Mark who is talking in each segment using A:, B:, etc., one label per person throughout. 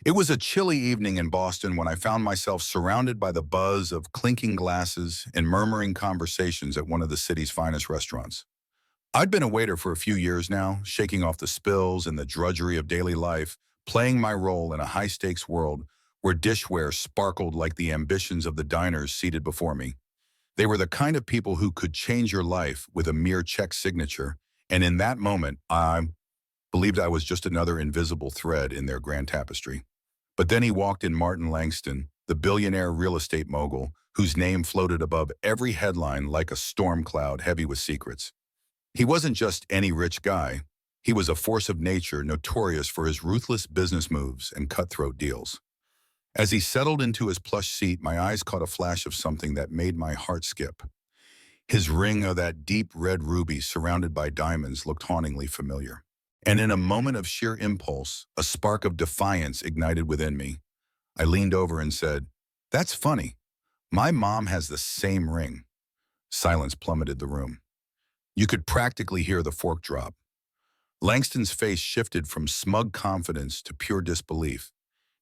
A: It was a chilly evening in Boston when I found myself surrounded by the buzz of clinking glasses and murmuring conversations at one of the city's finest restaurants. I'd been a waiter for a few years now, shaking off the spills and the drudgery of daily life, playing my role in a high-stakes world where dishware sparkled like the ambitions of the diners seated before me. They were the kind of people who could change your life with a mere check signature, and in that moment, I believed I was just another invisible thread in their grand tapestry. But then he walked in Martin Langston, the billionaire real estate mogul, whose name floated above every headline like a storm cloud heavy with secrets. He wasn't just any rich guy. He was a force of nature notorious for his ruthless business moves and cutthroat deals. As he settled into his plush seat, my eyes caught a flash of something that made my heart skip. His ring of that deep red ruby surrounded by diamonds looked hauntingly familiar. And in a moment of sheer impulse, a spark of defiance ignited within me. I leaned over and said, "That's funny. My mom has the same ring." Silence plummeted the room. You could practically hear the fork drop. Langston's face shifted from smug confidence to pure disbelief,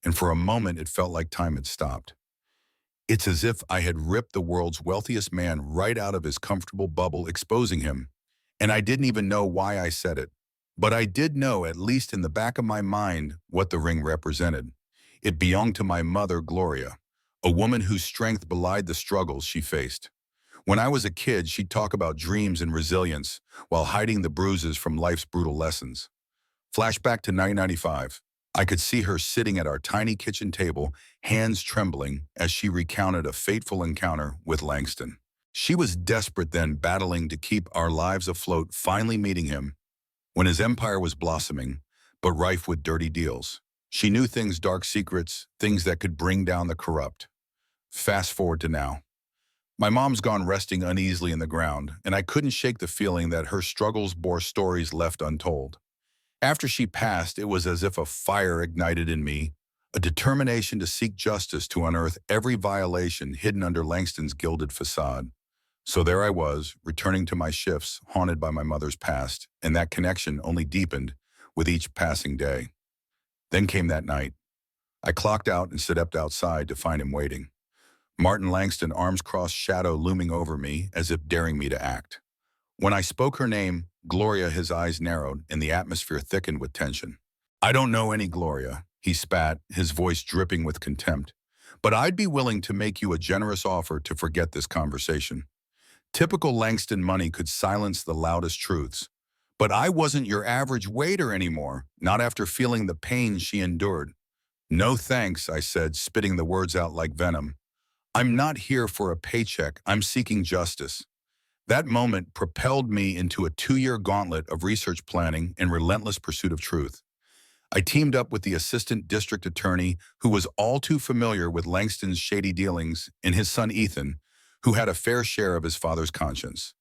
A: and for a moment it felt like time had stopped. It's as if I had ripped the world's wealthiest man right out of his comfortable bubble, exposing him. And I didn't even know why I said it. But I did know, at least in the back of my mind, what the ring represented. It belonged to my mother, Gloria, a woman whose strength belied the struggles she faced. When I was a kid, she'd talk about dreams and resilience while hiding the bruises from life's brutal lessons. Flashback to 1995. I could see her sitting at our tiny kitchen table, hands trembling, as she recounted a fateful encounter with Langston. She was desperate then, battling to keep our lives afloat, finally meeting him when his empire was blossoming, but rife with dirty deals. She knew things, dark secrets, things that could bring down the corrupt. Fast forward to now. My mom's gone resting uneasily in the ground, and I couldn't shake the feeling that her struggles bore stories left untold. After she passed, it was as if a fire ignited in me, a determination to seek justice, to unearth every violation hidden under Langston's gilded facade. So there I was, returning to my shifts, haunted by my mother's past, and that connection only deepened with each passing day. Then came that night. I clocked out and stepped outside to find him waiting. Martin Langston, arms crossed, shadow looming over me as if daring me to act. When I spoke her name, Gloria, his eyes narrowed and the atmosphere thickened with tension. "I don't know any Gloria," he spat, his voice dripping with contempt. "But I'd be willing to make you a generous offer to forget this conversation." Typical Langston money could silence the loudest truths. But I wasn't your average waiter anymore, not after feeling the pain she endured. "No thanks," I said, spitting the words out like venom. "I'm not here for a paycheck. I'm seeking justice." That moment propelled me into a 2-year gauntlet of research planning and relentless pursuit of truth. I teamed up with the assistant district attorney who was all too familiar with Langston's shady dealings, and his son Ethan, who had a fair share of his father's conscience.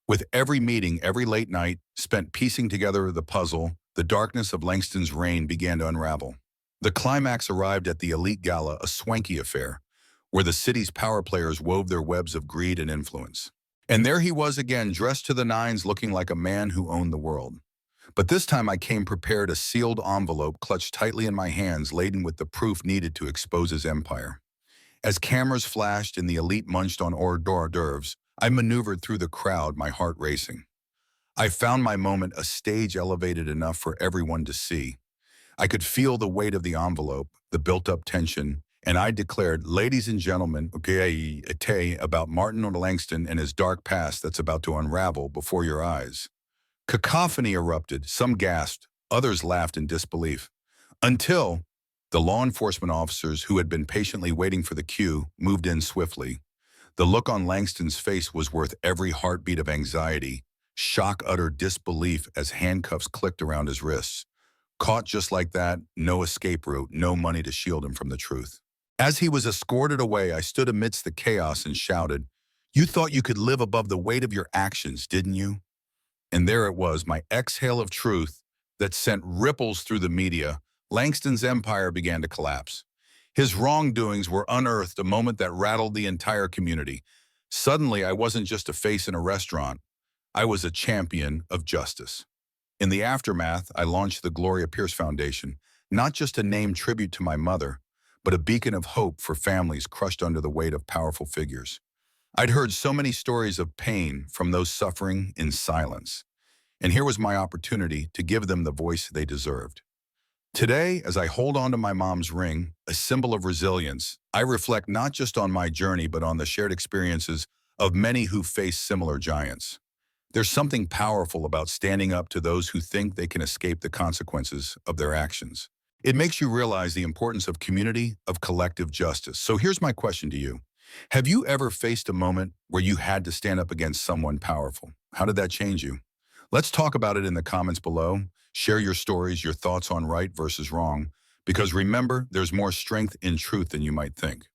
A: With every meeting, every late night spent piecing together the puzzle, the darkness of Langston's reign began to unravel. The climax arrived at the elite gala, a swanky affair, where the city's power players wove their webs of greed and influence. And there he was again, dressed to the nines, looking like a man who owned the world. But this time I came prepared, a sealed envelope clutched tightly in my hands, laden with the proof needed to expose his empire. As cameras flashed and the elite munched on hors d'oeuvres, I maneuvered through the crowd, my heart racing. I found my moment, a stage elevated enough for everyone to see. I could feel the weight of the envelope, the built-up tension, and I declared, "Ladies and gentlemen, okay, about Martin Langston and his dark past that's about to unravel before your eyes." Cacophony erupted. Some gasped, others laughed in disbelief. Until the law enforcement officers who had been patiently waiting for the cue moved in swiftly. The look on Langston's face was worth every heartbeat of anxiety, shock, utter disbelief as handcuffs clicked around his wrists. Caught just like that, no escape route, no money to shield him from the truth. As he was escorted away, I stood amidst the chaos and shouted, "You thought you could live above the weight of your actions, didn't you?" And there it was, my exhale of truth that sent ripples through the media. Langston's empire began to collapse. His wrongdoings were unearthed, a moment that rattled the entire community. Suddenly, I wasn't just a face in a restaurant. I was a champion of justice. In the aftermath, I launched the Gloria Pierce Foundation, not just a named tribute to my mother, but a beacon of hope for families crushed under the weight of powerful figures. I'd heard so many stories of pain from those suffering in silence, and here was my opportunity to give them the voice they deserved. Today, as I hold on to my mom's ring, a symbol of resilience, I reflect not just on my journey, but on the shared experiences of many who face similar giants. There's something powerful about standing up to those who think they can escape the consequences of their actions. It makes you realize the importance of community, of collective justice. So here's my question to you. Have you ever faced a moment where you had to stand up against someone powerful? How did that change you? Let's talk about it in the comments below. Share your stories, your thoughts on right versus wrong, because remember, there's more strength in truth than you might think.